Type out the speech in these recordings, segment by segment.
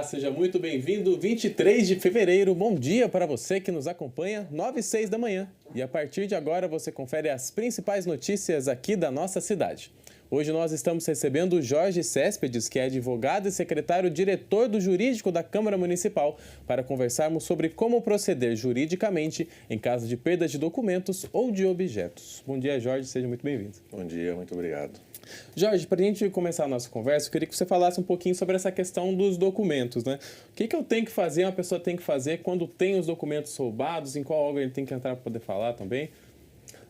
Seja muito bem-vindo. 23 de fevereiro, bom dia para você que nos acompanha, 9h06 da manhã. E a partir de agora você confere as principais notícias aqui da nossa cidade. Hoje nós estamos recebendo o Jorge Céspedes, que é advogado e secretário-diretor do Jurídico da Câmara Municipal, para conversarmos sobre como proceder juridicamente em caso de perda de documentos ou de objetos. Bom dia, Jorge, seja muito bem-vindo. Bom dia, muito obrigado. Jorge, para a gente começar a nossa conversa, eu queria que você falasse um pouquinho sobre essa questão dos documentos, né? O que eu tenho que fazer, uma pessoa tem que fazer quando tem os documentos roubados, em qual órgão ele tem que entrar para poder falar também?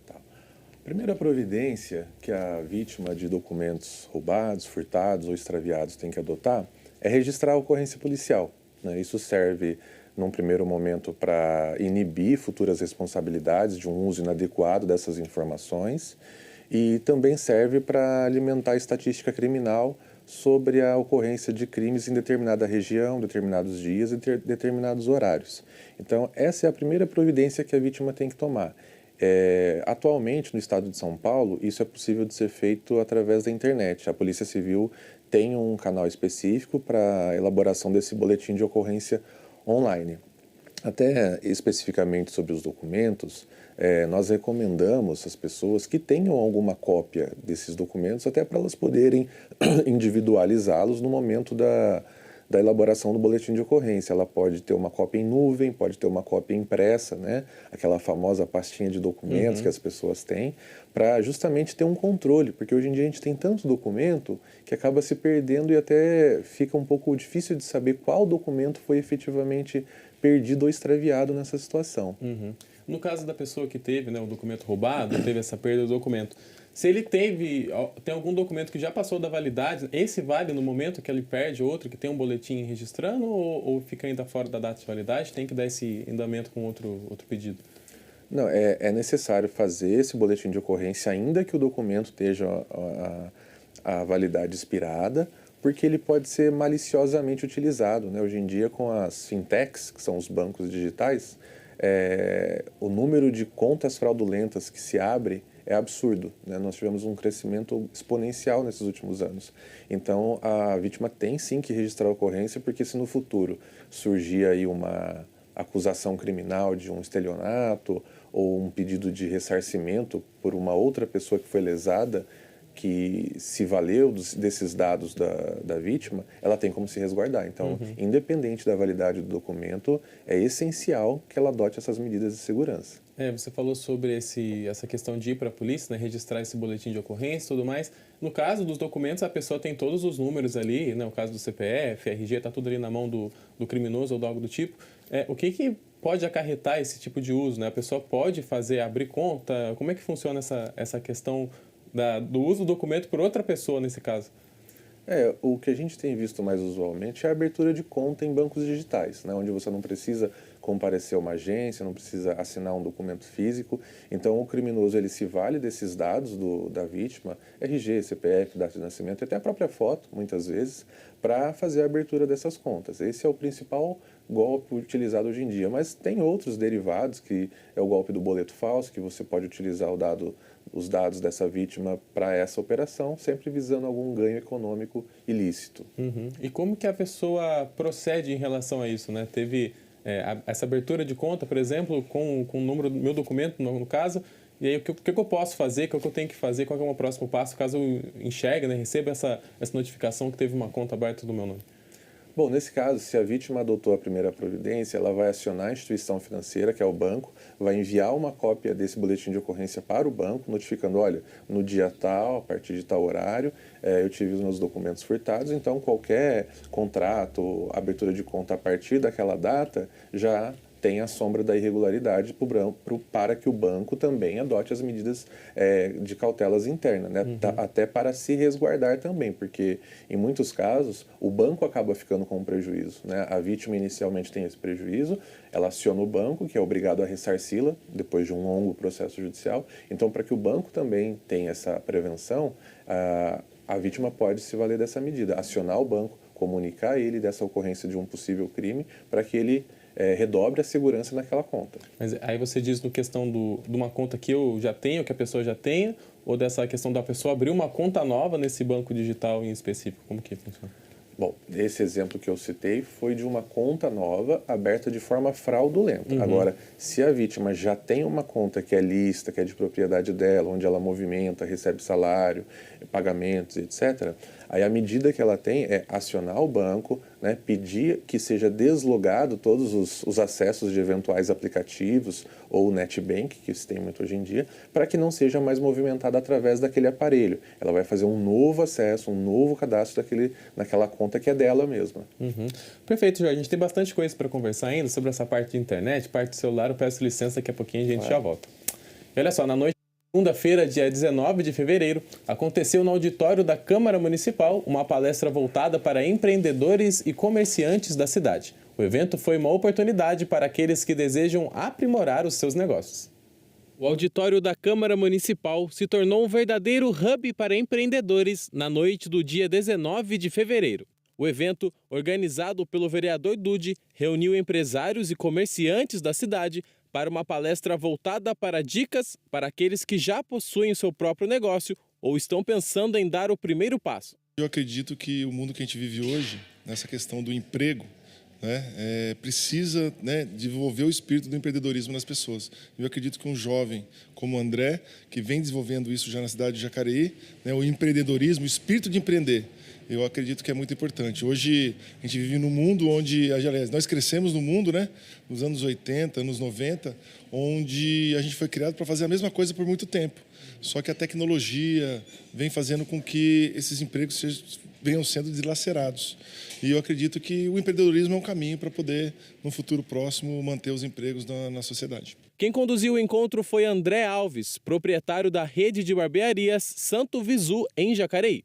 Tá. A primeira providência que a vítima de documentos roubados, furtados ou extraviados tem que adotar é registrar a ocorrência policial, né? Isso serve, num primeiro momento, para inibir futuras responsabilidades de um uso inadequado dessas informações e também serve para alimentar a estatística criminal sobre a ocorrência de crimes em determinada região, determinados dias e determinados horários. Então, essa é a primeira providência que a vítima tem que tomar. Atualmente, no estado de São Paulo, isso é possível de ser feito através da internet. A Polícia Civil tem um canal específico para a elaboração desse boletim de ocorrência online. Até especificamente sobre os documentos, nós recomendamos às pessoas que tenham alguma cópia desses documentos, até para elas poderem individualizá-los no momento da elaboração do boletim de ocorrência. Ela pode ter uma cópia em nuvem, pode ter uma cópia impressa, né? Aquela famosa pastinha de documentos que as pessoas têm, para justamente ter um controle, porque hoje em dia a gente tem tanto documento que acaba se perdendo e até fica um pouco difícil de saber qual documento foi efetivamente perdido ou extraviado nessa situação. No caso da pessoa que teve, né, o documento roubado, teve essa perda do documento, se ele tem algum documento que já passou da validade, esse vale no momento que ele perde outro, que tem um boletim registrando, ou fica ainda fora da data de validade, tem que dar esse andamento com outro pedido? Não, é necessário fazer esse boletim de ocorrência ainda que o documento esteja a validade expirada, porque ele pode ser maliciosamente utilizado, né? Hoje em dia, com as fintechs, que são os bancos digitais, o número de contas fraudulentas que se abre é absurdo, né? Nós tivemos um crescimento exponencial nesses últimos anos. Então, a vítima tem sim que registrar a ocorrência, porque se no futuro surgir aí uma acusação criminal de um estelionato ou um pedido de ressarcimento por uma outra pessoa que foi lesada, que se valeu desses dados da vítima, ela tem como se resguardar. Então, independente da validade do documento, é essencial que ela adote essas medidas de segurança. Você falou sobre essa questão de ir para a polícia, né, registrar esse boletim de ocorrência e tudo mais. No caso dos documentos, a pessoa tem todos os números ali, né, o caso do CPF, RG, está tudo ali na mão do criminoso ou de algo do tipo. O que pode acarretar esse tipo de uso, né? A pessoa pode abrir conta? Como é que funciona essa questão do uso do documento por outra pessoa nesse caso? O que a gente tem visto mais usualmente é a abertura de conta em bancos digitais, né, onde você não precisa comparecer a uma agência, não precisa assinar um documento físico. Então, o criminoso ele se vale desses dados da vítima, RG, CPF, data de nascimento e até a própria foto, muitas vezes, para fazer a abertura dessas contas. Esse é o principal golpe utilizado hoje em dia, mas tem outros derivados, que é o golpe do boleto falso, que você pode utilizar os dados dessa vítima para essa operação, sempre visando algum ganho econômico ilícito. E como que a pessoa procede em relação a isso, né? Teve essa abertura de conta, por exemplo, com o número do meu documento, no caso, e aí o que eu posso fazer, o que eu tenho que fazer, qual é o meu próximo passo, caso eu enxergue, né, receba essa notificação que teve uma conta aberta do meu nome? Bom, nesse caso, se a vítima adotou a primeira providência, ela vai acionar a instituição financeira, que é o banco, vai enviar uma cópia desse boletim de ocorrência para o banco, notificando, olha, no dia tal, a partir de tal horário, eu tive os meus documentos furtados, então qualquer contrato, abertura de conta a partir daquela data, já tem a sombra da irregularidade para que o banco também adote as medidas de cautelas internas, né? Até para se resguardar também, porque em muitos casos o banco acaba ficando com um prejuízo, né? A vítima inicialmente tem esse prejuízo, ela aciona o banco, que é obrigado a ressarci-la depois de um longo processo judicial. Então, para que o banco também tenha essa prevenção, a vítima pode se valer dessa medida, acionar o banco, comunicar ele dessa ocorrência de um possível crime, para que ele redobre a segurança naquela conta. Mas aí você diz no questão de uma conta que eu já tenho, que a pessoa já tenha, ou dessa questão da pessoa abrir uma conta nova nesse banco digital em específico? Como que funciona? Bom, esse exemplo que eu citei foi de uma conta nova aberta de forma fraudulenta. Agora, se a vítima já tem uma conta que é lista, que é de propriedade dela, onde ela movimenta, recebe salário, pagamentos, etc., aí a medida que ela tem é acionar o banco, né, pedir que seja deslogado todos os acessos de eventuais aplicativos ou NetBank, que se tem muito hoje em dia, para que não seja mais movimentada através daquele aparelho. Ela vai fazer um novo acesso, um novo cadastro naquela conta que é dela mesma. Perfeito, Jorge. A gente tem bastante coisa para conversar ainda sobre essa parte de internet, parte do celular. Eu peço licença, daqui a pouquinho a gente já volta. E olha só, na noite de segunda-feira, dia 19 de fevereiro, aconteceu no auditório da Câmara Municipal uma palestra voltada para empreendedores e comerciantes da cidade. O evento foi uma oportunidade para aqueles que desejam aprimorar os seus negócios. O auditório da Câmara Municipal se tornou um verdadeiro hub para empreendedores na noite do dia 19 de fevereiro. O evento, organizado pelo vereador Dude, reuniu empresários e comerciantes da cidade para uma palestra voltada para dicas para aqueles que já possuem seu próprio negócio ou estão pensando em dar o primeiro passo. Eu acredito que o mundo que a gente vive hoje, nessa questão do emprego, precisa desenvolver o espírito do empreendedorismo nas pessoas. Eu acredito que um jovem como o André, que vem desenvolvendo isso já na cidade de Jacareí, o empreendedorismo, o espírito de empreender, eu acredito que é muito importante. Hoje a gente vive num mundo onde, aliás, nós crescemos no mundo, nos anos 80, anos 90, onde a gente foi criado para fazer a mesma coisa por muito tempo. Só que a tecnologia vem fazendo com que esses empregos venham sendo dilacerados. E eu acredito que o empreendedorismo é um caminho para poder, no futuro próximo, manter os empregos na sociedade. Quem conduziu o encontro foi André Alves, proprietário da rede de barbearias Santo Visu, em Jacareí.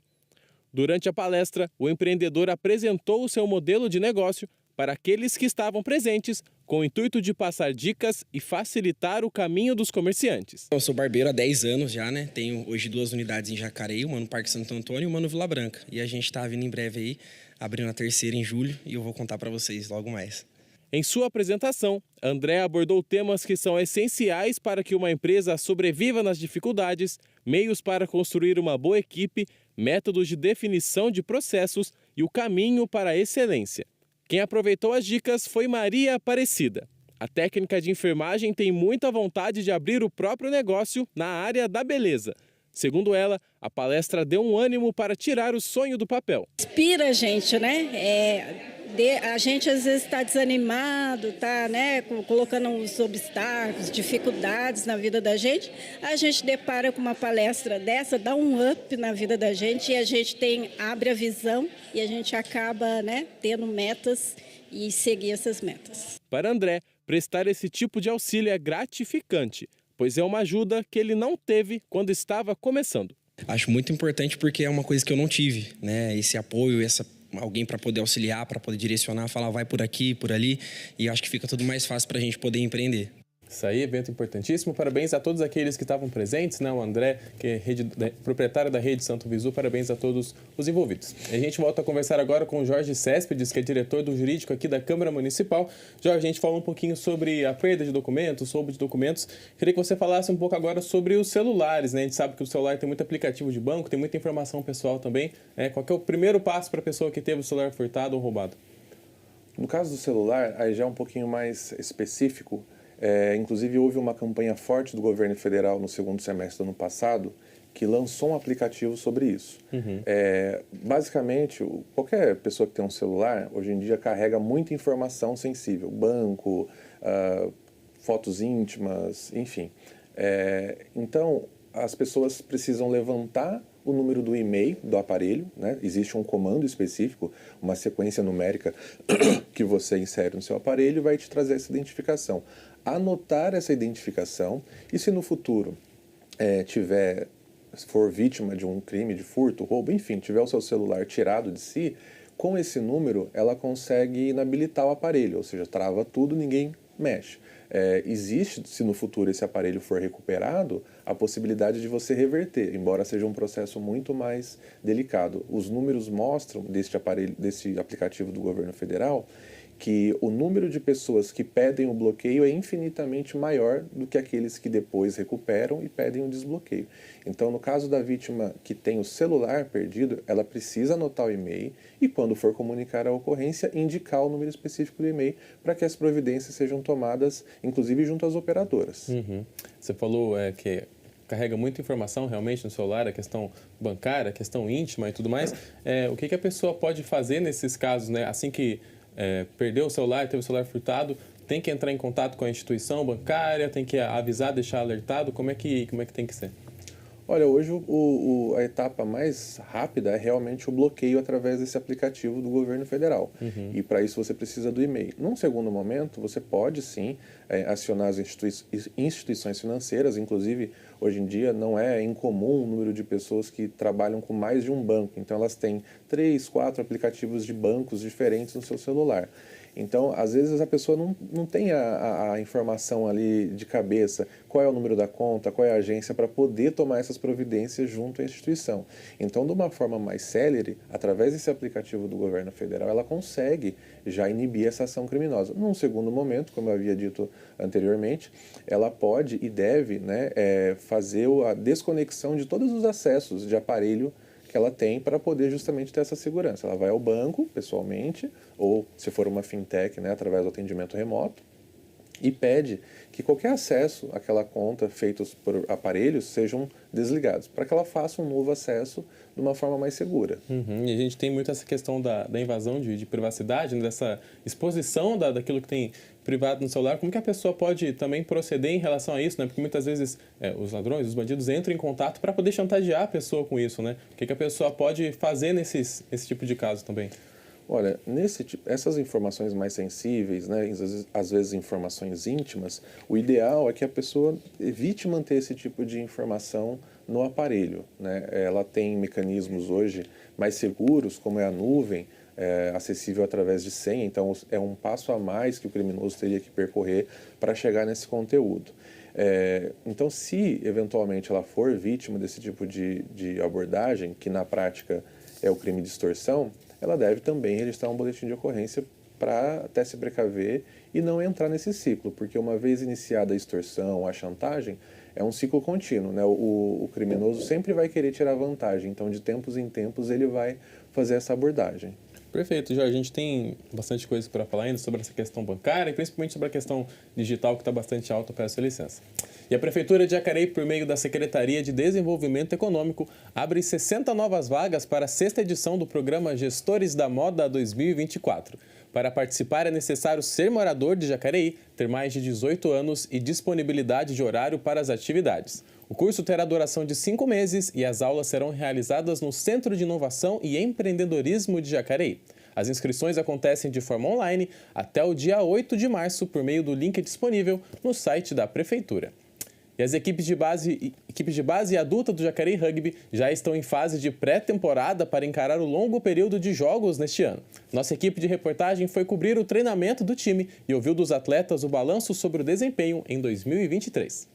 Durante a palestra, o empreendedor apresentou o seu modelo de negócio para aqueles que estavam presentes, com o intuito de passar dicas e facilitar o caminho dos comerciantes. Eu sou barbeiro há 10 anos já, Tenho hoje 2 unidades em Jacareí, uma no Parque Santo Antônio e uma no Vila Branca. E a gente está vindo em breve aí, abrindo a terceira em julho, e eu vou contar para vocês logo mais. Em sua apresentação, André abordou temas que são essenciais para que uma empresa sobreviva nas dificuldades, meios para construir uma boa equipe, métodos de definição de processos e o caminho para a excelência. Quem aproveitou as dicas foi Maria Aparecida. A técnica de enfermagem tem muita vontade de abrir o próprio negócio na área da beleza. Segundo ela, a palestra deu um ânimo para tirar o sonho do papel. Inspira a gente, a gente às vezes está desanimado, colocando uns obstáculos, dificuldades na vida da gente. A gente depara com uma palestra dessa, dá um up na vida da gente e a gente abre a visão e a gente acaba, tendo metas e seguir essas metas. Para André, prestar esse tipo de auxílio é gratificante, pois é uma ajuda que ele não teve quando estava começando. Acho muito importante porque é uma coisa que eu não tive, Esse apoio, alguém para poder auxiliar, para poder direcionar, falar vai por aqui, por ali, e eu acho que fica tudo mais fácil para a gente poder empreender. Isso aí, evento importantíssimo. Parabéns a todos aqueles que estavam presentes, O André, que é proprietário da rede Santo Visu, parabéns a todos os envolvidos. A gente volta a conversar agora com o Jorge Céspedes, que é diretor do jurídico aqui da Câmara Municipal. Jorge, a gente falou um pouquinho sobre a perda de documentos, roubo de documentos. Queria que você falasse um pouco agora sobre os celulares, A gente sabe que o celular tem muito aplicativo de banco, tem muita informação pessoal também. Qual que é o primeiro passo para a pessoa que teve o celular furtado ou roubado? No caso do celular, aí já é um pouquinho mais específico. Inclusive, houve uma campanha forte do governo federal no segundo semestre do ano passado que lançou um aplicativo sobre isso. Basicamente, qualquer pessoa que tem um celular, hoje em dia, carrega muita informação sensível. Banco, fotos íntimas, enfim. Então, as pessoas precisam levantar o número do e-mail do aparelho, Existe um comando específico, uma sequência numérica que você insere no seu aparelho e vai te trazer essa identificação. Anotar essa identificação e se no futuro for vítima de um crime, de furto, roubo, enfim, tiver o seu celular tirado de si, com esse número ela consegue inabilitar o aparelho, ou seja, trava tudo, ninguém mexe. Existe, se no futuro esse aparelho for recuperado, a possibilidade de você reverter, embora seja um processo muito mais delicado. Os números mostram deste aplicativo do governo federal que o número de pessoas que pedem o bloqueio é infinitamente maior do que aqueles que depois recuperam e pedem o desbloqueio. Então, no caso da vítima que tem o celular perdido, ela precisa anotar o e-mail e, quando for comunicar a ocorrência, indicar o número específico do e-mail para que as providências sejam tomadas, inclusive junto às operadoras. Você falou que carrega muita informação realmente no celular, a questão bancária, a questão íntima e tudo mais. O que a pessoa pode fazer nesses casos, né? Assim que perdeu o celular, teve o celular furtado, tem que entrar em contato com a instituição bancária, tem que avisar, deixar alertado? Como é que tem que ser? Olha, hoje a etapa mais rápida é realmente o bloqueio através desse aplicativo do governo federal. E para isso você precisa do e-mail. Num segundo momento, você pode sim acionar as instituições financeiras, inclusive hoje em dia não é incomum o número de pessoas que trabalham com mais de um banco. Então elas têm 3, 4 aplicativos de bancos diferentes no seu celular. Então, às vezes a pessoa não tem a informação ali de cabeça, qual é o número da conta, qual é a agência, para poder tomar essas providências junto à instituição. Então, de uma forma mais célere, através desse aplicativo do governo federal, ela consegue já inibir essa ação criminosa. Num segundo momento, como eu havia dito anteriormente, ela pode e deve, né, fazer a desconexão de todos os acessos de aparelho que ela tem para poder justamente ter essa segurança. Ela vai ao banco pessoalmente, ou se for uma fintech, né, através do atendimento remoto, e pede que qualquer acesso àquela conta feitos por aparelhos sejam desligados, para que ela faça um novo acesso de uma forma mais segura. E a gente tem muito essa questão da invasão de privacidade, né, dessa exposição daquilo que tem privado no celular. Como que a pessoa pode também proceder em relação a isso, né? Porque muitas vezes os ladrões, os bandidos entram em contato para poder chantagear a pessoa com isso, né? O que a pessoa pode fazer nesse tipo de caso também? Olha, essas informações mais sensíveis, né, às vezes informações íntimas, o ideal é que a pessoa evite manter esse tipo de informação no aparelho, né? Ela tem mecanismos hoje mais seguros, como é a nuvem, acessível através de senha, então é um passo a mais que o criminoso teria que percorrer para chegar nesse conteúdo. Então, se eventualmente ela for vítima desse tipo de abordagem, que na prática é o crime de extorsão, ela deve também registrar um boletim de ocorrência para até se precaver e não entrar nesse ciclo, porque uma vez iniciada a extorsão, a chantagem, é um ciclo contínuo, né? O criminoso sempre vai querer tirar vantagem, então de tempos em tempos ele vai fazer essa abordagem. Perfeito, Jorge. A gente tem bastante coisa para falar ainda sobre essa questão bancária e principalmente sobre a questão digital, que está bastante alta. Peço sua licença. E a Prefeitura de Jacareí, por meio da Secretaria de Desenvolvimento Econômico, abre 60 novas vagas para a 6ª edição do programa Gestores da Moda 2024. Para participar é necessário ser morador de Jacareí, ter mais de 18 anos e disponibilidade de horário para as atividades. O curso terá duração de 5 meses e as aulas serão realizadas no Centro de Inovação e Empreendedorismo de Jacareí. As inscrições acontecem de forma online até o dia 8 de março por meio do link disponível no site da Prefeitura. E as equipes de base e adulta do Jacareí Rugby já estão em fase de pré-temporada para encarar o longo período de jogos neste ano. Nossa equipe de reportagem foi cobrir o treinamento do time e ouviu dos atletas o balanço sobre o desempenho em 2023.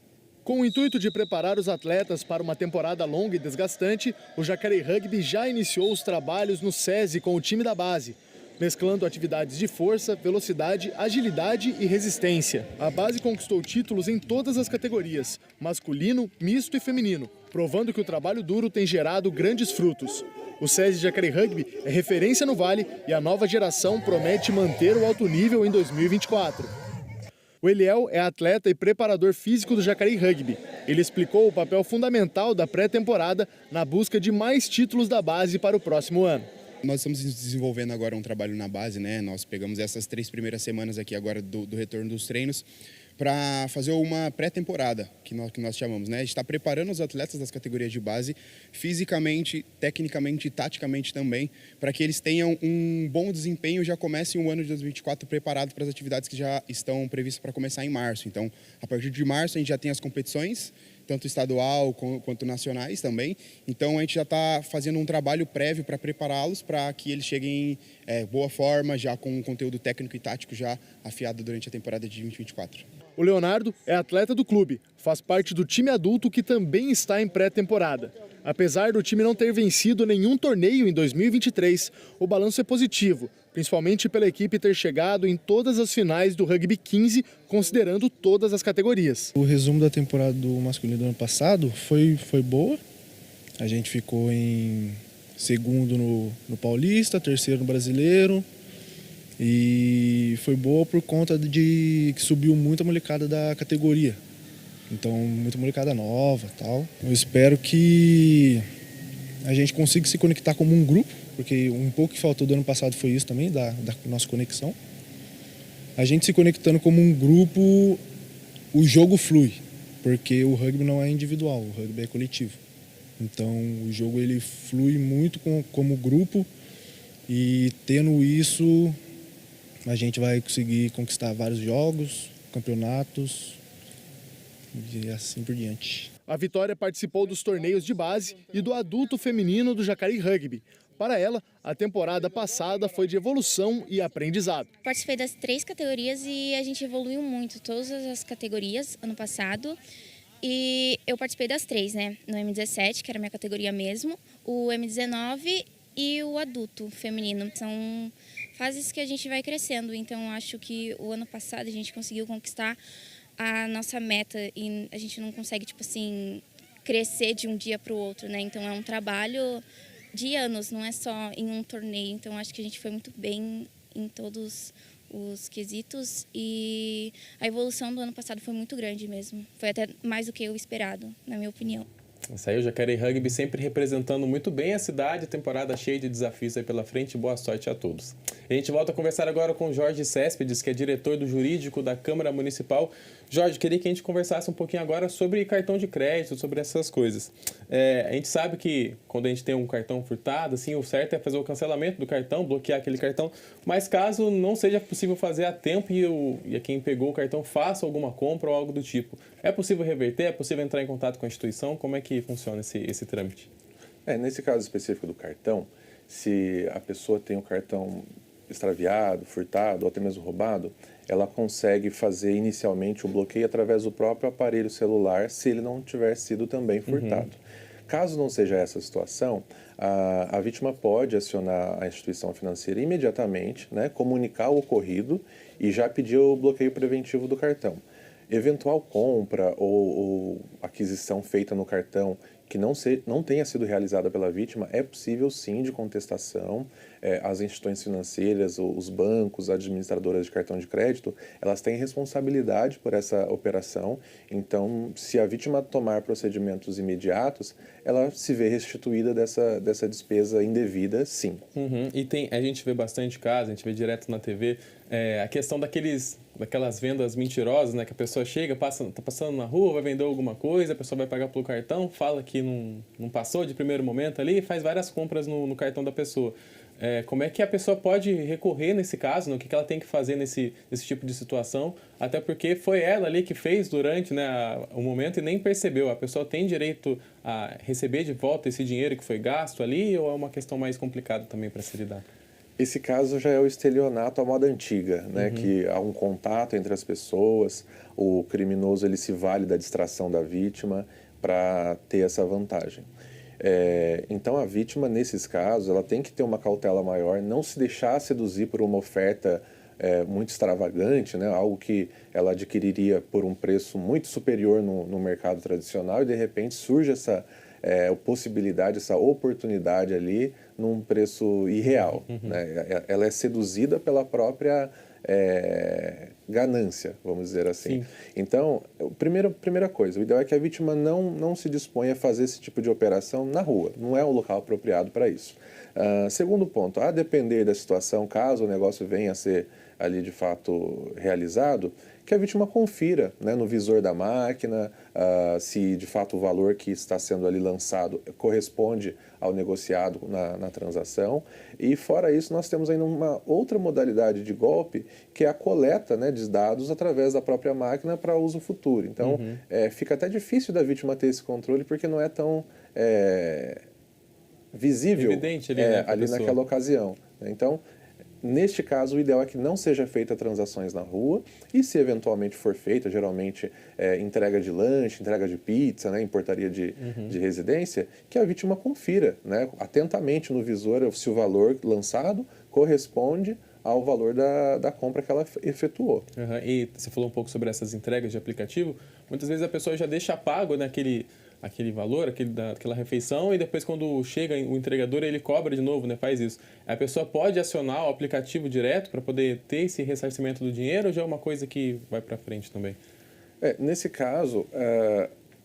Com o intuito de preparar os atletas para uma temporada longa e desgastante, o Jacareí Rugby já iniciou os trabalhos no SESI com o time da base, mesclando atividades de força, velocidade, agilidade e resistência. A base conquistou títulos em todas as categorias, masculino, misto e feminino, provando que o trabalho duro tem gerado grandes frutos. O SESI Jacareí Rugby é referência no Vale e a nova geração promete manter o alto nível em 2024. O Eliel é atleta e preparador físico do Jacareí Rugby. Ele explicou o papel fundamental da pré-temporada na busca de mais títulos da base para o próximo ano. Nós estamos desenvolvendo agora um trabalho na base, né? Nós pegamos essas 3 primeiras semanas aqui agora do retorno dos treinos para fazer uma pré-temporada, que nós chamamos, né? A gente está preparando os atletas das categorias de base fisicamente, tecnicamente e taticamente também, para que eles tenham um bom desempenho e já comecem o ano de 2024 preparado para as atividades que já estão previstas para começar em março. Então, a partir de março a gente já tem as competições, tanto estadual quanto nacionais também. Então, a gente já está fazendo um trabalho prévio para prepará-los para que eles cheguem em boa forma, já com um conteúdo técnico e tático já afiado durante a temporada de 2024. O Leonardo é atleta do clube, faz parte do time adulto que também está em pré-temporada. Apesar do time não ter vencido nenhum torneio em 2023, o balanço é positivo, principalmente pela equipe ter chegado em todas as finais do Rugby 15, considerando todas as categorias. O resumo da temporada do masculino do ano passado foi boa. A gente ficou em segundo no Paulista, terceiro no Brasileiro. E foi boa por conta de que subiu muita molecada da categoria. Então, muita molecada nova e tal. Eu espero que a gente consiga se conectar como um grupo, porque um pouco que faltou do ano passado foi isso também, da nossa conexão. A gente se conectando como um grupo, o jogo flui, porque o rugby não é individual, o rugby é coletivo. Então, o jogo ele flui muito como grupo e tendo isso, a gente vai conseguir conquistar vários jogos, campeonatos e assim por diante. A Vitória participou dos torneios de base e do adulto feminino do Jacareí Rugby. Para ela, a temporada passada foi de evolução e aprendizado. Participei das 3 categorias e a gente evoluiu muito, todas as categorias, ano passado. E eu participei das 3, né? No M17, que era a minha categoria mesmo, o M19 e o adulto feminino. São fases que a gente vai crescendo, então acho que o ano passado a gente conseguiu conquistar a nossa meta e a gente não consegue, tipo assim, crescer de um dia para o outro, né? Então é um trabalho de anos, não é só em um torneio. Então acho que a gente foi muito bem em todos os quesitos e a evolução do ano passado foi muito grande mesmo. Foi até mais do que eu esperado, na minha opinião. Isso aí, o Jacareí Rugby sempre representando muito bem a cidade, temporada cheia de desafios aí pela frente. Boa sorte a todos. A gente volta a conversar agora com o Jorge Céspedes, que é diretor do jurídico da Câmara Municipal. Jorge, queria que a gente conversasse um pouquinho agora sobre cartão de crédito, sobre essas coisas. A gente sabe que quando a gente tem um cartão furtado, assim, o certo é fazer o cancelamento do cartão, bloquear aquele cartão, mas caso não seja possível fazer a tempo e quem pegou o cartão faça alguma compra ou algo do tipo, é possível reverter? É possível entrar em contato com a instituição? Como é que funciona esse trâmite? Nesse caso específico do cartão, se a pessoa tem o cartão extraviado, furtado ou até mesmo roubado, ela consegue fazer inicialmente o bloqueio através do próprio aparelho celular, se ele não tiver sido também furtado. Caso não seja essa a situação, a vítima pode acionar a instituição financeira imediatamente, né, comunicar o ocorrido e já pedir o bloqueio preventivo do cartão. Eventual compra ou aquisição feita no cartão que não tenha sido realizada pela vítima, é possível sim de contestação. As instituições financeiras, os bancos, administradoras de cartão de crédito, elas têm responsabilidade por essa operação. Então, se a vítima tomar procedimentos imediatos, ela se vê restituída dessa despesa indevida, sim. E a gente vê bastante casos, a gente vê direto na TV, a questão daquelas vendas mentirosas, né? Que a pessoa chega, tá passando na rua, vai vender alguma coisa, a pessoa vai pagar pelo cartão, fala que não passou de primeiro momento ali e faz várias compras no cartão da pessoa. Como é que a pessoa pode recorrer nesse caso, né? O que ela tem que fazer nesse tipo de situação, até porque foi ela ali que fez durante, né, o momento e nem percebeu. A pessoa tem direito a receber de volta esse dinheiro que foi gasto ali ou é uma questão mais complicada também para se lidar? Esse caso já é o estelionato à moda antiga, né? Que há um contato entre as pessoas, o criminoso ele se vale da distração da vítima para ter essa vantagem. Então a vítima, nesses casos, ela tem que ter uma cautela maior, não se deixar seduzir por uma oferta muito extravagante, né? Algo que ela adquiriria por um preço muito superior no mercado tradicional e de repente surge essa possibilidade, essa oportunidade ali num preço irreal. Né? Ela é seduzida pela própria ganância, vamos dizer assim. Sim. Então, primeira coisa, o ideal é que a vítima não se disponha a fazer esse tipo de operação na rua, não é o local apropriado para isso. Segundo ponto, a depender da situação, caso o negócio venha a ser ali de fato realizado, que a vítima confira, né, no visor da máquina, se de fato o valor que está sendo ali lançado corresponde ao negociado na transação. E fora isso, nós temos ainda uma outra modalidade de golpe, que é a coleta, né, de dados através da própria máquina para uso futuro. Então, fica até difícil da vítima ter esse controle, porque não é tão visível evidente ali, né, ali naquela ocasião. Então, neste caso, o ideal é que não seja feita transações na rua e, se eventualmente for feita, geralmente entrega de lanche, entrega de pizza, né, em portaria de residência, que a vítima confira, né, atentamente no visor se o valor lançado corresponde ao valor da compra que ela efetuou. E você falou um pouco sobre essas entregas de aplicativo. Muitas vezes a pessoa já deixa pago aquele valor, aquela refeição, e depois quando chega o entregador, ele cobra de novo, né? Faz isso. A pessoa pode acionar o aplicativo direto para poder ter esse ressarcimento do dinheiro, ou já é uma coisa que vai para frente também? Nesse caso,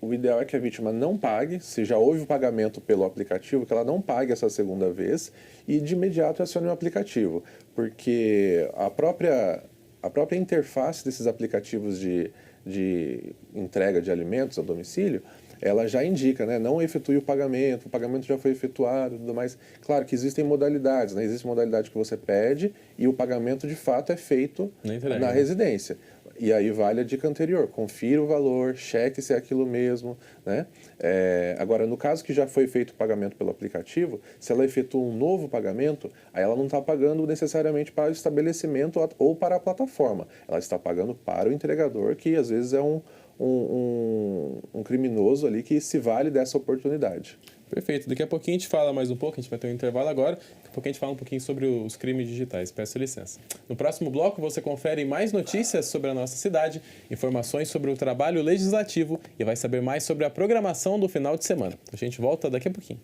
o ideal é que a vítima não pague, se já houve o pagamento pelo aplicativo, que ela não pague essa segunda vez e de imediato acione o aplicativo, porque a própria interface desses aplicativos de entrega de alimentos a domicílio, ela já indica, né, não efetue o pagamento já foi efetuado e tudo mais. Claro que existem modalidades, né, existe modalidade que você pede e o pagamento de fato é feito na residência. E aí vale a dica anterior, confira o valor, cheque se é aquilo mesmo, né? Agora, no caso que já foi feito o pagamento pelo aplicativo, se ela efetua um novo pagamento, aí ela não está pagando necessariamente para o estabelecimento ou para a plataforma. Ela está pagando para o entregador, que às vezes é um criminoso ali que se vale dessa oportunidade. Perfeito. Daqui a pouquinho a gente fala mais um pouco, a gente vai ter um intervalo agora. Daqui a pouco a gente fala um pouquinho sobre os crimes digitais. Peço licença. No próximo bloco você confere mais notícias sobre a nossa cidade, informações sobre o trabalho legislativo e vai saber mais sobre a programação do final de semana. A gente volta daqui a pouquinho.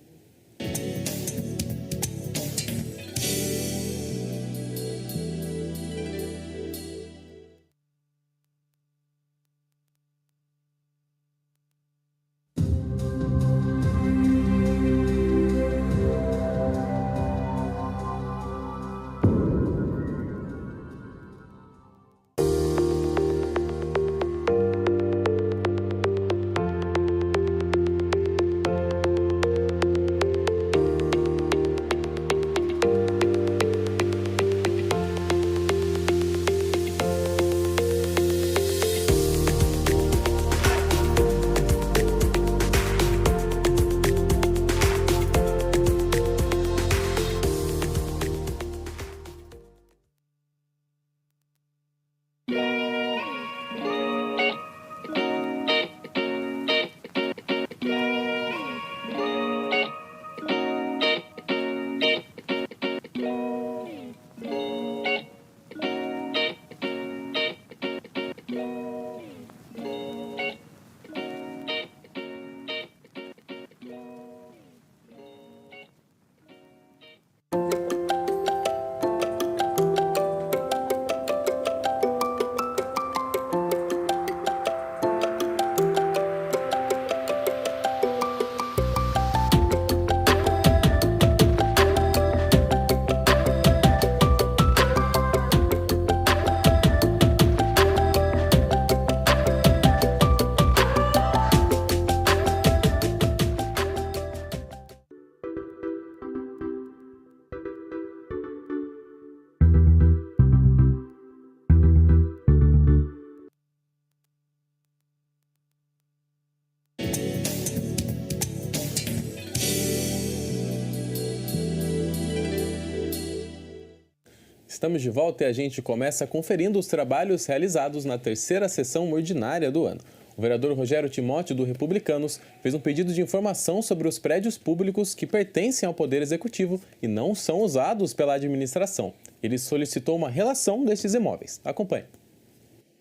Estamos de volta e a gente começa conferindo os trabalhos realizados na terceira sessão ordinária do ano. O vereador Rogério Timóteo, do Republicanos, fez um pedido de informação sobre os prédios públicos que pertencem ao Poder Executivo e não são usados pela administração. Ele solicitou uma relação desses imóveis. Acompanhe.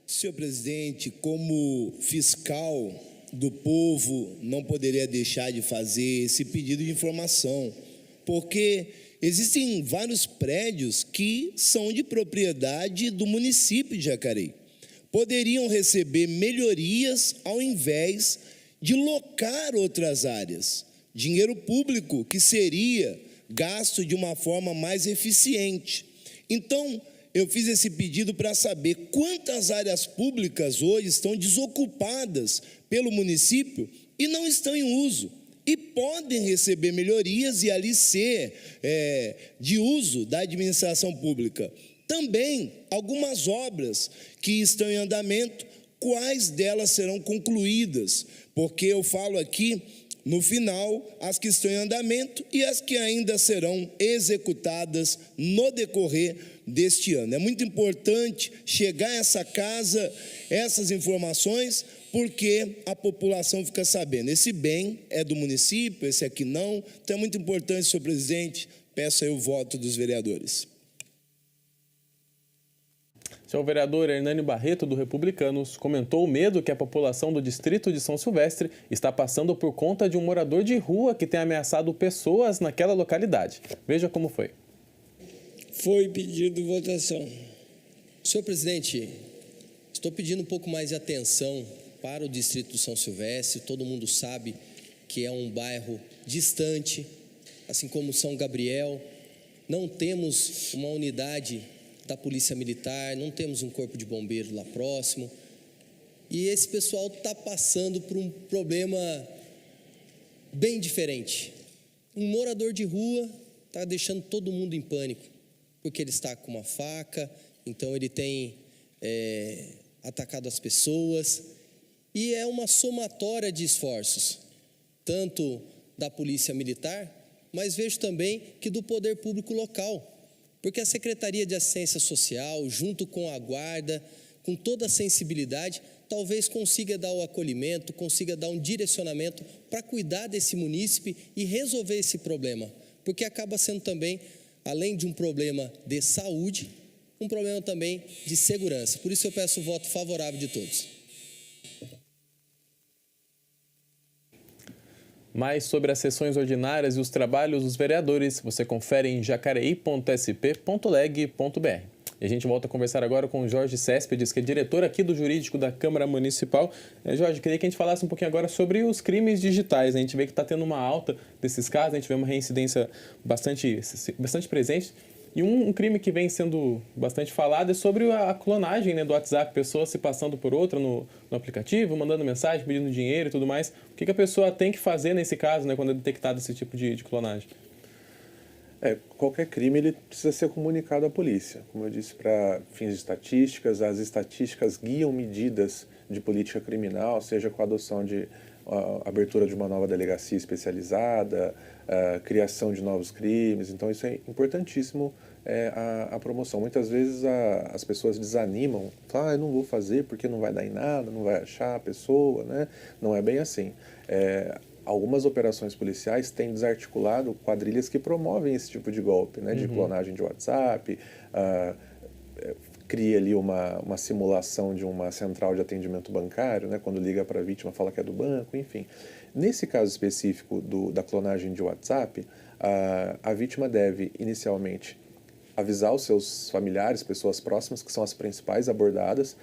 Senhor presidente, como fiscal do povo, não poderia deixar de fazer esse pedido de informação, porque existem vários prédios que são de propriedade do município de Jacareí. Poderiam receber melhorias ao invés de locar outras áreas. Dinheiro público que seria gasto de uma forma mais eficiente. Então, eu fiz esse pedido para saber quantas áreas públicas hoje estão desocupadas pelo município e não estão em uso. E podem receber melhorias e ali ser de uso da administração pública. Também algumas obras que estão em andamento, quais delas serão concluídas? Porque eu falo aqui no final, as que estão em andamento e as que ainda serão executadas no decorrer deste ano. É muito importante chegar a essa casa, essas informações, porque a população fica sabendo. Esse bem é do município, esse aqui não. Então é muito importante, senhor presidente, peço aí o voto dos vereadores. O vereador Hernânio Barreto, do Republicanos, comentou o medo que a população do distrito de São Silvestre está passando por conta de um morador de rua que tem ameaçado pessoas naquela localidade. Veja como foi. Foi pedido votação. Senhor presidente, estou pedindo um pouco mais de atenção para o distrito de São Silvestre. Todo mundo sabe que é um bairro distante, assim como São Gabriel. Não temos uma unidade da Polícia Militar, não temos um corpo de bombeiro lá próximo. E esse pessoal está passando por um problema bem diferente. Um morador de rua está deixando todo mundo em pânico, porque ele está com uma faca, então ele tem atacado as pessoas. E é uma somatória de esforços, tanto da Polícia Militar, mas vejo também que do poder público local. Porque a Secretaria de Assistência Social, junto com a Guarda, com toda a sensibilidade, talvez consiga dar o acolhimento, consiga dar um direcionamento para cuidar desse munícipe e resolver esse problema. Porque acaba sendo também, além de um problema de saúde, um problema também de segurança. Por isso eu peço o voto favorável de todos. Mais sobre as sessões ordinárias e os trabalhos dos vereadores, você confere em jacareí.sp.leg.br. E a gente volta a conversar agora com o Jorge Céspedes, que é diretor aqui do Jurídico da Câmara Municipal. Jorge, queria que a gente falasse um pouquinho agora sobre os crimes digitais. A gente vê que está tendo uma alta desses casos, a gente vê uma reincidência bastante presente. E um crime que vem sendo bastante falado é sobre a clonagem, né, do WhatsApp, pessoas se passando por outra no aplicativo, mandando mensagem, pedindo dinheiro e tudo mais. O que a pessoa tem que fazer nesse caso, né, quando é detectado esse tipo de clonagem? Qualquer crime ele precisa ser comunicado à polícia. Como eu disse, para fins de estatísticas, as estatísticas guiam medidas de política criminal, seja com a adoção de abertura de uma nova delegacia especializada, criação de novos crimes. Então isso é importantíssimo, a promoção. Muitas vezes as pessoas desanimam, falam, eu não vou fazer porque não vai dar em nada, não vai achar a pessoa, né? Não é bem assim. Algumas operações policiais têm desarticulado quadrilhas que promovem esse tipo de golpe, né? De clonagem de WhatsApp, cria ali uma simulação de uma central de atendimento bancário, né? Quando liga para a vítima fala que é do banco, enfim. Nesse caso específico da clonagem de WhatsApp, a vítima deve inicialmente avisar os seus familiares, pessoas próximas, que são as principais abordadas,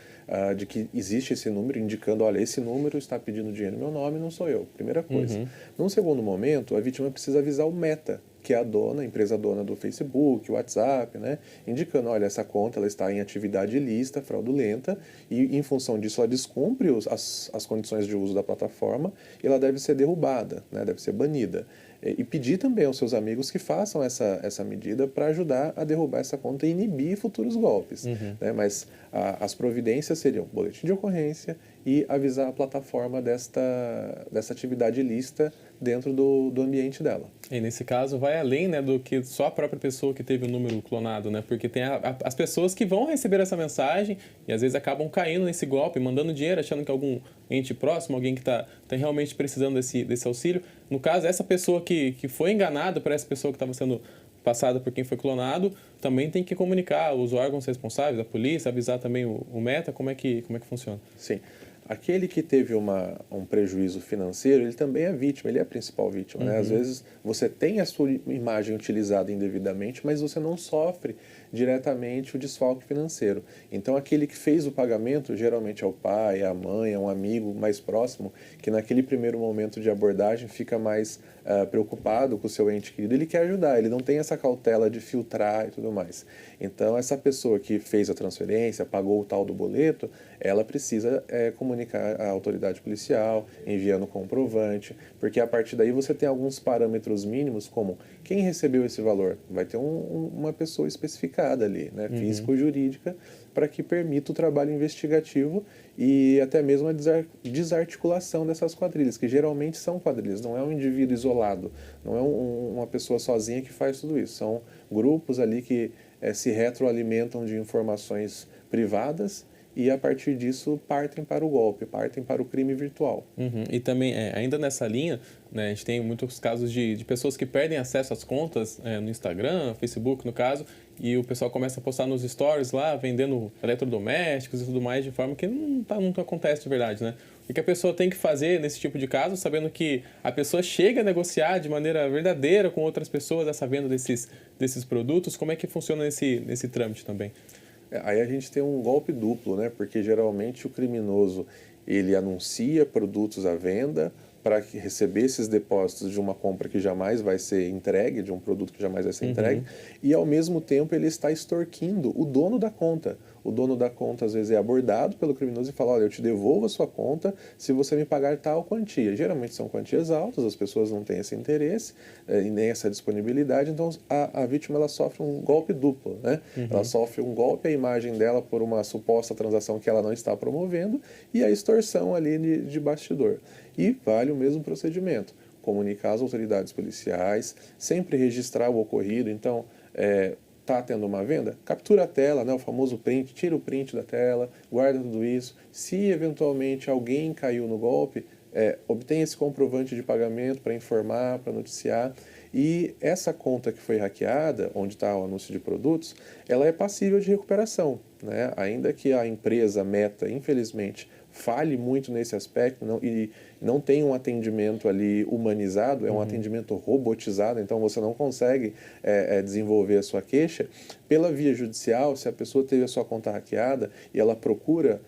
de que existe esse número, indicando, olha, esse número está pedindo dinheiro no meu nome, não sou eu, primeira coisa. Num segundo momento, a vítima precisa avisar o Meta, que é a empresa dona do Facebook, o WhatsApp, né? Indicando, olha, essa conta ela está em atividade ilícita, fraudulenta, e em função disso ela descumpre as condições de uso da plataforma e ela deve ser derrubada, né? Deve ser banida. E pedir também aos seus amigos que façam essa medida para ajudar a derrubar essa conta e inibir futuros golpes. Né? Mas as providências seriam boletim de ocorrência e avisar a plataforma dessa atividade ilícita dentro do ambiente dela. E nesse caso vai além, né, do que só a própria pessoa que teve o número clonado, né? Porque tem as pessoas que vão receber essa mensagem e às vezes acabam caindo nesse golpe, mandando dinheiro, achando que algum ente próximo, alguém que está realmente precisando desse auxílio. No caso, essa pessoa que foi enganada por essa pessoa que estava sendo passada por quem foi clonado, também tem que comunicar os órgãos responsáveis, a polícia, avisar também o Meta, como é que funciona? Sim. Aquele que teve um prejuízo financeiro, ele também é vítima, ele é a principal vítima. Né? Às vezes você tem a sua imagem utilizada indevidamente, mas você não sofre diretamente o desfalque financeiro. Então aquele que fez o pagamento, geralmente é o pai, é a mãe, é um amigo mais próximo, que naquele primeiro momento de abordagem fica mais preocupado com o seu ente querido, ele quer ajudar, ele não tem essa cautela de filtrar e tudo mais. Então essa pessoa que fez a transferência, pagou o tal do boleto, ela precisa comunicar comunicar à autoridade policial, enviando comprovante, porque a partir daí você tem alguns parâmetros mínimos, como quem recebeu esse valor. Vai ter uma pessoa especificada ali, né, física ou jurídica, para que permita o trabalho investigativo e até mesmo a desarticulação dessas quadrilhas, que geralmente são quadrilhas, não é um indivíduo isolado, não é uma pessoa sozinha que faz tudo isso, são grupos ali que se retroalimentam de informações privadas e a partir disso partem para o golpe, partem para o crime virtual. E também, ainda nessa linha, né, a gente tem muitos casos de pessoas que perdem acesso às contas no Instagram, Facebook no caso, e o pessoal começa a postar nos stories lá, vendendo eletrodomésticos e tudo mais, de forma que não acontece de verdade, né? O que a pessoa tem que fazer nesse tipo de caso, sabendo que a pessoa chega a negociar de maneira verdadeira com outras pessoas essa venda desses produtos, como é que funciona nesse trâmite também? Aí a gente tem um golpe duplo, né? Porque geralmente o criminoso ele anuncia produtos à venda para receber esses depósitos de uma compra que jamais vai ser entregue, de um produto que jamais vai ser entregue, e ao mesmo tempo ele está extorquindo o dono da conta. O dono da conta às vezes é abordado pelo criminoso e fala, olha, eu te devolvo a sua conta se você me pagar tal quantia. Geralmente são quantias altas, as pessoas não têm esse interesse e nem essa disponibilidade, então a vítima ela sofre um golpe duplo, né? Ela sofre um golpe à imagem dela por uma suposta transação que ela não está promovendo e a extorsão ali de bastidor. E vale o mesmo procedimento, comunicar às autoridades policiais, sempre registrar o ocorrido, então está tendo uma venda, captura a tela, né, o famoso print, tira o print da tela, guarda tudo isso. Se eventualmente alguém caiu no golpe, obtém esse comprovante de pagamento para informar, para noticiar. E essa conta que foi hackeada, onde está o anúncio de produtos, ela é passível de recuperação, né? Ainda que a empresa Meta, infelizmente, falhe muito nesse aspecto e não tem um atendimento ali humanizado, é um atendimento robotizado, então você não consegue desenvolver a sua queixa. Pela via judicial, se a pessoa teve a sua conta hackeada e ela procura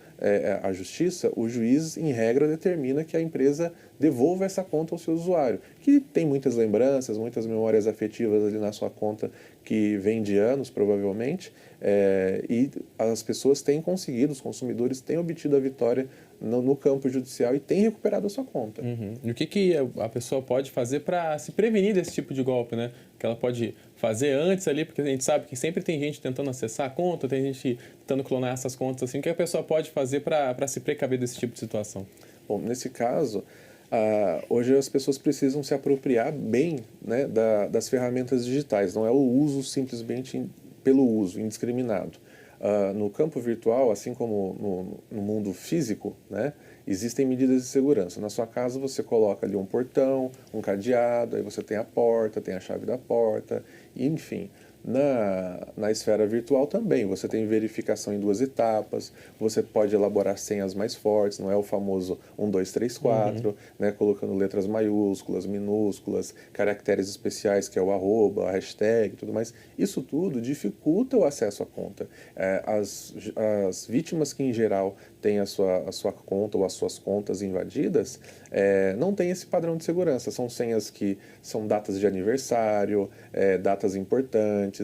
a justiça, o juiz, em regra, determina que a empresa devolva essa conta ao seu usuário, que tem muitas lembranças, muitas memórias afetivas ali na sua conta que vem de anos, provavelmente, e as pessoas têm conseguido, os consumidores têm obtido a vitória no campo judicial e têm recuperado a sua conta. E o que a pessoa pode fazer para se prevenir desse tipo de golpe, né? Que ela pode fazer antes ali, porque a gente sabe que sempre tem gente tentando acessar a conta, tem gente tentando clonar essas contas, assim, o que a pessoa pode fazer para se precaver desse tipo de situação? Bom, nesse caso, hoje as pessoas precisam se apropriar bem, né, das ferramentas digitais, não é o uso simplesmente pelo uso indiscriminado. No campo virtual, assim como no mundo físico, né, existem medidas de segurança. Na sua casa você coloca ali um portão, um cadeado, aí você tem a porta, tem a chave da porta, enfim. Na esfera virtual também, você tem verificação em 2 etapas, você pode elaborar senhas mais fortes, não é o famoso 1, 2, 3, 4, né, colocando letras maiúsculas, minúsculas, caracteres especiais, que é o arroba, a hashtag e tudo mais. Isso tudo dificulta o acesso à conta. As vítimas que, em geral, têm a sua conta ou as suas contas invadidas, não tem esse padrão de segurança. São senhas que são datas de aniversário, datas importantes.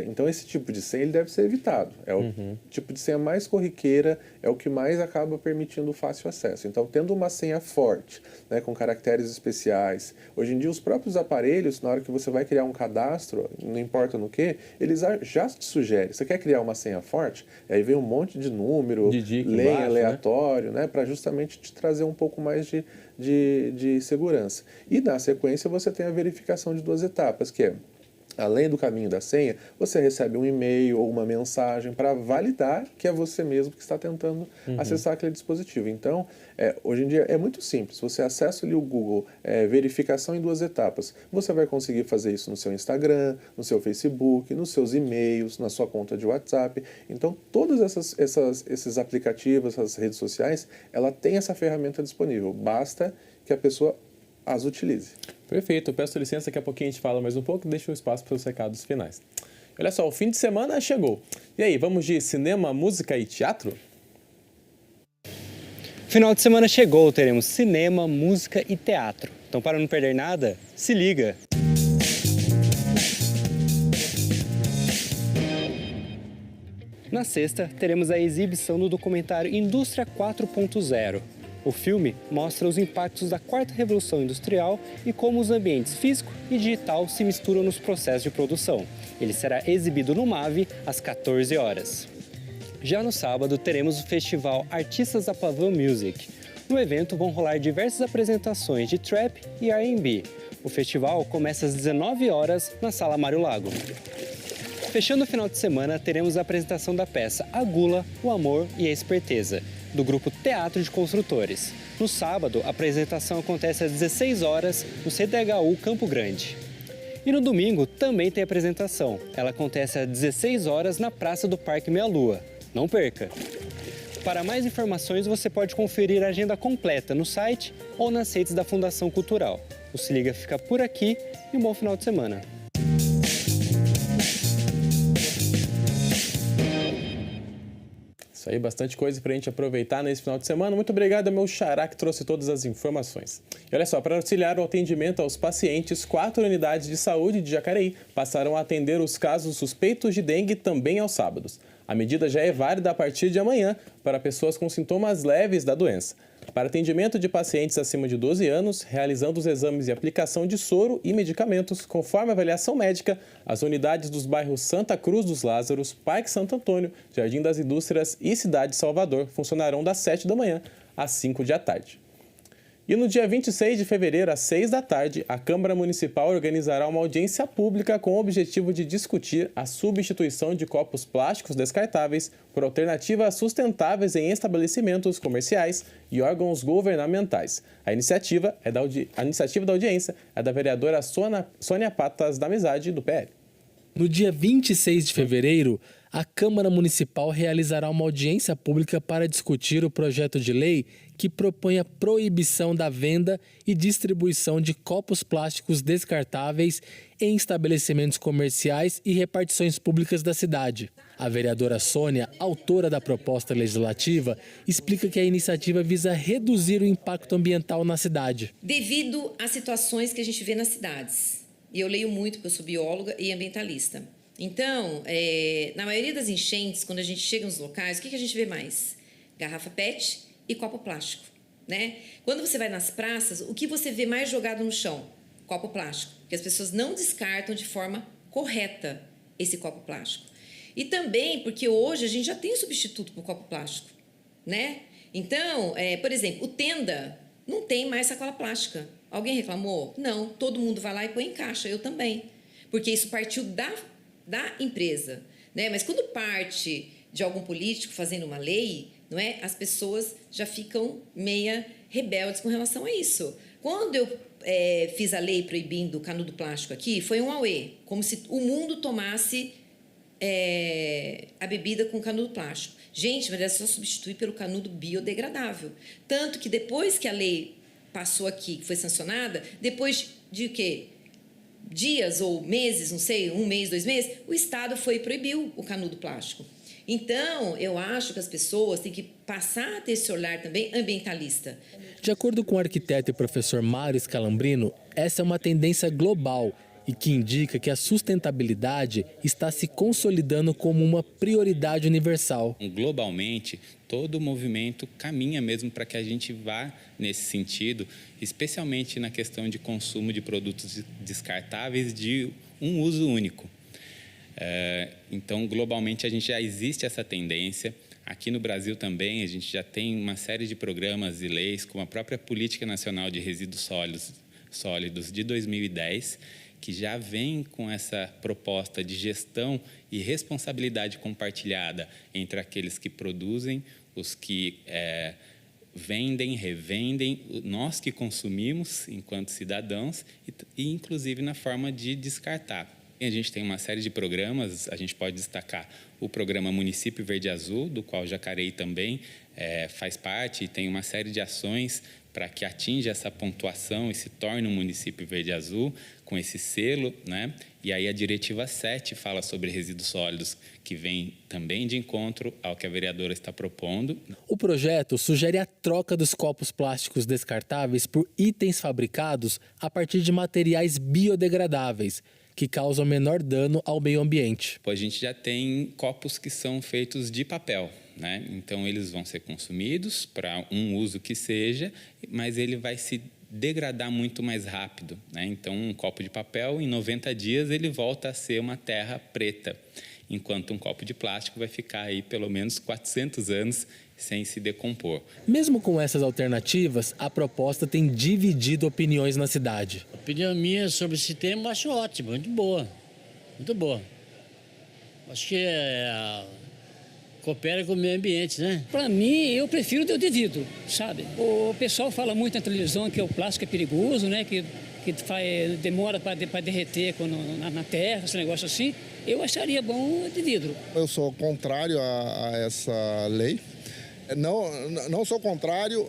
Então, esse tipo de senha ele deve ser evitado. É o tipo de senha mais corriqueira, é o que mais acaba permitindo o fácil acesso. Então, tendo uma senha forte, né, com caracteres especiais. Hoje em dia, os próprios aparelhos, na hora que você vai criar um cadastro, não importa no que, eles já te sugerem. Você quer criar uma senha forte? Aí vem um monte de número, lenha aleatório, né, para justamente te trazer um pouco mais de segurança. E, na sequência, você tem a verificação de 2 etapas, que é, além do caminho da senha, você recebe um e-mail ou uma mensagem para validar que é você mesmo que está tentando acessar aquele dispositivo. Então, hoje em dia é muito simples. Você acessa ali o Google, verificação em 2 etapas. Você vai conseguir fazer isso no seu Instagram, no seu Facebook, nos seus e-mails, na sua conta de WhatsApp. Então, todos esses aplicativos, essas redes sociais, ela tem essa ferramenta disponível. Basta que a pessoa as utilize. Perfeito, eu peço licença, daqui a pouquinho a gente fala mais um pouco, deixa um espaço para os recados finais. Olha só, o fim de semana chegou. E aí, vamos de cinema, música e teatro? Final de semana chegou, teremos cinema, música e teatro. Então, para não perder nada, se liga! Na sexta, teremos a exibição do documentário Indústria 4.0. O filme mostra os impactos da quarta revolução industrial e como os ambientes físico e digital se misturam nos processos de produção. Ele será exibido no MAV às 14 horas. Já no sábado, teremos o festival Artistas da Pavão Music. No evento vão rolar diversas apresentações de trap e R&B. O festival começa às 19 horas na Sala Mário Lago. Fechando o final de semana, teremos a apresentação da peça A Gula, o Amor e a Esperteza, do grupo Teatro de Construtores. No sábado, a apresentação acontece às 16 horas no CDHU Campo Grande. E no domingo também tem apresentação. Ela acontece às 16 horas na Praça do Parque Meia Lua. Não perca! Para mais informações, você pode conferir a agenda completa no site ou nas redes da Fundação Cultural. O Se Liga fica por aqui e um bom final de semana. Isso aí, bastante coisa para a gente aproveitar nesse final de semana. Muito obrigado ao meu xará que trouxe todas as informações. E olha só, para auxiliar o atendimento aos pacientes, 4 unidades de saúde de Jacareí passaram a atender os casos suspeitos de dengue também aos sábados. A medida já é válida a partir de amanhã para pessoas com sintomas leves da doença. Para atendimento de pacientes acima de 12 anos, realizando os exames e aplicação de soro e medicamentos, conforme avaliação médica, as unidades dos bairros Santa Cruz dos Lázaros, Parque Santo Antônio, Jardim das Indústrias e Cidade Salvador funcionarão das 7 da manhã às 5 da tarde. E no dia 26 de fevereiro, às 6 da tarde, a Câmara Municipal organizará uma audiência pública com o objetivo de discutir a substituição de copos plásticos descartáveis por alternativas sustentáveis em estabelecimentos comerciais e órgãos governamentais. A iniciativa da audiência é da vereadora Sônia Patas da Amizade, do PL. No dia 26 de fevereiro, a Câmara Municipal realizará uma audiência pública para discutir o projeto de lei que propõe a proibição da venda e distribuição de copos plásticos descartáveis em estabelecimentos comerciais e repartições públicas da cidade. A vereadora Sônia, autora da proposta legislativa, explica que a iniciativa visa reduzir o impacto ambiental na cidade. Devido às situações que a gente vê nas cidades, e eu leio muito porque eu sou bióloga e ambientalista. Então, na maioria das enchentes, quando a gente chega nos locais, o que a gente vê mais? Garrafa PET e copo plástico, né? Quando você vai nas praças, o que você vê mais jogado no chão? Copo plástico, porque as pessoas não descartam de forma correta esse copo plástico. E também porque hoje a gente já tem substituto para o copo plástico, né? Então, por exemplo, o Tenda não tem mais sacola plástica. Alguém reclamou? Não, todo mundo vai lá e põe em caixa, eu também. Porque isso partiu da empresa, né? Mas quando parte de algum político fazendo uma lei, não é? As pessoas já ficam meia rebeldes com relação a isso. Quando eu fiz a lei proibindo o canudo plástico aqui, foi um auê, como se o mundo tomasse a bebida com canudo plástico. Gente, mas é só substituir pelo canudo biodegradável. Tanto que depois que a lei passou aqui, que foi sancionada, depois de o quê? Dias ou meses, não sei, 1 mês, 2 meses, o Estado foi e proibiu o canudo plástico. Então, eu acho que as pessoas têm que passar a ter esse olhar também ambientalista. De acordo com o arquiteto e professor Mário Scalambrino, essa é uma tendência global e que indica que a sustentabilidade está se consolidando como uma prioridade universal. Globalmente, todo o movimento caminha mesmo para que a gente vá nesse sentido, especialmente na questão de consumo de produtos descartáveis de um uso único. Então, globalmente, a gente já existe essa tendência. Aqui no Brasil também, a gente já tem uma série de programas e leis, como a própria Política Nacional de Resíduos Sólidos de 2010, que já vem com essa proposta de gestão e responsabilidade compartilhada entre aqueles que produzem, os que vendem, revendem, nós que consumimos enquanto cidadãos e inclusive na forma de descartar. A gente tem uma série de programas, a gente pode destacar o programa Município Verde Azul, do qual Jacareí também faz parte, e tem uma série de ações para que atinja essa pontuação e se torne um município verde azul, com esse selo, né? E aí a Diretiva 7 fala sobre resíduos sólidos, que vem também de encontro ao que a vereadora está propondo. O projeto sugere a troca dos copos plásticos descartáveis por itens fabricados a partir de materiais biodegradáveis, que causam menor dano ao meio ambiente. A gente já tem copos que são feitos de papel, né? Então, eles vão ser consumidos para um uso que seja, mas ele vai se degradar muito mais rápido, né? Então, um copo de papel, em 90 dias, ele volta a ser uma terra preta, enquanto um copo de plástico vai ficar aí pelo menos 400 anos sem se decompor. Mesmo com essas alternativas, a proposta tem dividido opiniões na cidade. A opinião minha sobre esse tema eu acho ótima, muito boa, muito boa. Acho que coopera com o meio ambiente, né? Para mim, eu prefiro o de vidro, sabe? O pessoal fala muito na televisão que o plástico é perigoso, né? Que demora para derreter na terra, esse negócio assim. Eu acharia bom o de vidro. Eu sou contrário a essa lei. Não sou contrário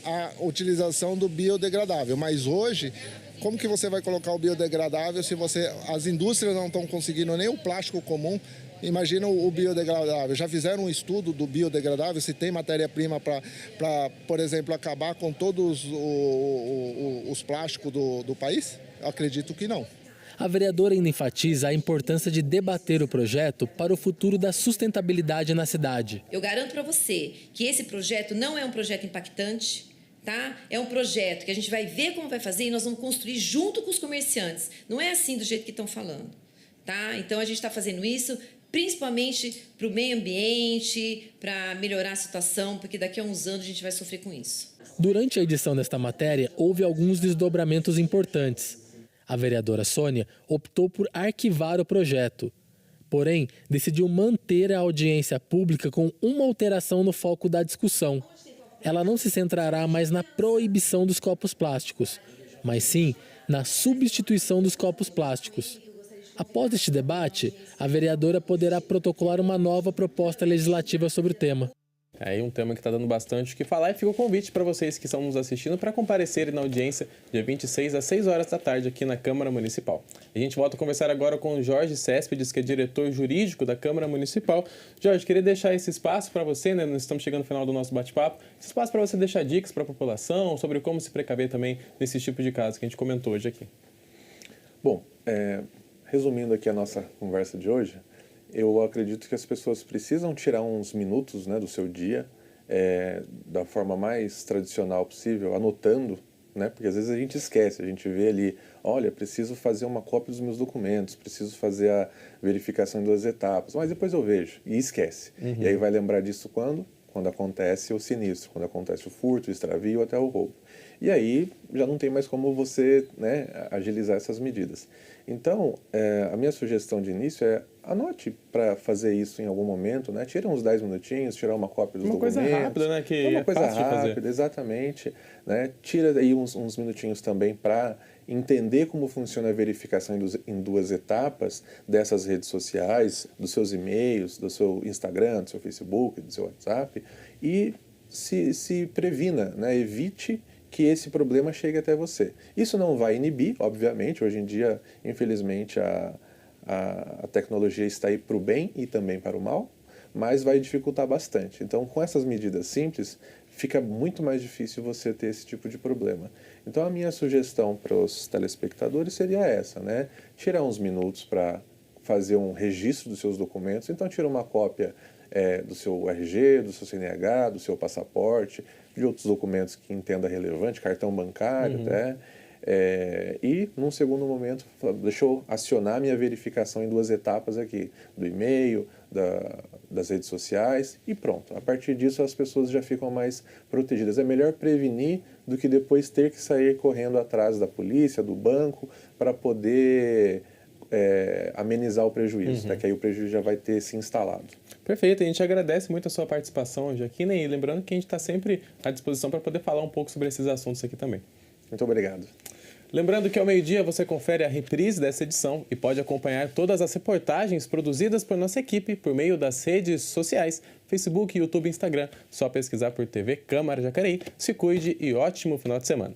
à utilização do biodegradável, mas hoje, como que você vai colocar o biodegradável se as indústrias não estão conseguindo nem o plástico comum? Imagina o biodegradável. Já fizeram um estudo do biodegradável, se tem matéria-prima para, por exemplo, acabar com todos os plásticos do país? Eu acredito que não. A vereadora ainda enfatiza a importância de debater o projeto para o futuro da sustentabilidade na cidade. Eu garanto para você que esse projeto não é um projeto impactante, tá? É um projeto que a gente vai ver como vai fazer e nós vamos construir junto com os comerciantes. Não é assim do jeito que estão falando, tá? Então, a gente está fazendo isso principalmente para o meio ambiente, para melhorar a situação, porque daqui a uns anos a gente vai sofrer com isso. Durante a edição desta matéria, houve alguns desdobramentos importantes. A vereadora Sônia optou por arquivar o projeto. Porém, decidiu manter a audiência pública com uma alteração no foco da discussão. Ela não se centrará mais na proibição dos copos plásticos, mas sim na substituição dos copos plásticos. Após este debate, a vereadora poderá protocolar uma nova proposta legislativa sobre o tema. É aí um tema que está dando bastante o que falar e fica o convite para vocês que estão nos assistindo para comparecerem na audiência dia 26 às 6 horas da tarde aqui na Câmara Municipal. A gente volta a conversar agora com o Jorge Céspedes, que é diretor jurídico da Câmara Municipal. Jorge, queria deixar esse espaço para você, né? Nós estamos chegando no final do nosso bate-papo. Esse espaço para você deixar dicas para a população sobre como se precaver também nesse tipo de caso que a gente comentou hoje aqui. Bom, resumindo aqui a nossa conversa de hoje, eu acredito que as pessoas precisam tirar uns minutos, né, do seu dia, da forma mais tradicional possível, anotando, né, porque às vezes a gente esquece, a gente vê ali, olha, preciso fazer uma cópia dos meus documentos, preciso fazer a verificação em 2 etapas, mas depois eu vejo, e esquece. Uhum. E aí vai lembrar disso quando? Quando acontece o sinistro, quando acontece o furto, o extravio, até o roubo. E aí já não tem mais como você, né, agilizar essas medidas. Então, a minha sugestão de início é anote para fazer isso em algum momento, né? Tira uns 10 minutinhos, tirar uma cópia dos documentos. Uma coisa rápida, né? Que uma coisa fácil rápida, de fazer. exatamente. Né? Tira aí uns minutinhos também para entender como funciona a verificação em 2 etapas dessas redes sociais, dos seus e-mails, do seu Instagram, do seu Facebook, do seu WhatsApp, e se previna, né? Evite que esse problema chegue até você. Isso não vai inibir, obviamente, hoje em dia, infelizmente, a tecnologia está aí para o bem e também para o mal, mas vai dificultar bastante. Então, com essas medidas simples, fica muito mais difícil você ter esse tipo de problema. Então, a minha sugestão para os telespectadores seria essa, né? Tirar uns minutos para fazer um registro dos seus documentos. Então, tira uma cópia do seu RG, do seu CNH, do seu passaporte, de outros documentos que entenda relevante, cartão bancário, até. E, num segundo momento, deixa eu acionar minha verificação em 2 etapas aqui, do e-mail, das redes sociais e pronto. A partir disso, as pessoas já ficam mais protegidas. É melhor prevenir do que depois ter que sair correndo atrás da polícia, do banco, para poder amenizar o prejuízo, né? Que aí o prejuízo já vai ter se instalado. Perfeito, a gente agradece muito a sua participação hoje aqui, né? E lembrando que a gente está sempre à disposição para poder falar um pouco sobre esses assuntos aqui também. Muito obrigado. Lembrando que ao meio-dia você confere a reprise dessa edição e pode acompanhar todas as reportagens produzidas por nossa equipe por meio das redes sociais, Facebook, YouTube e Instagram. Só pesquisar por TV Câmara Jacareí. Se cuide e ótimo final de semana.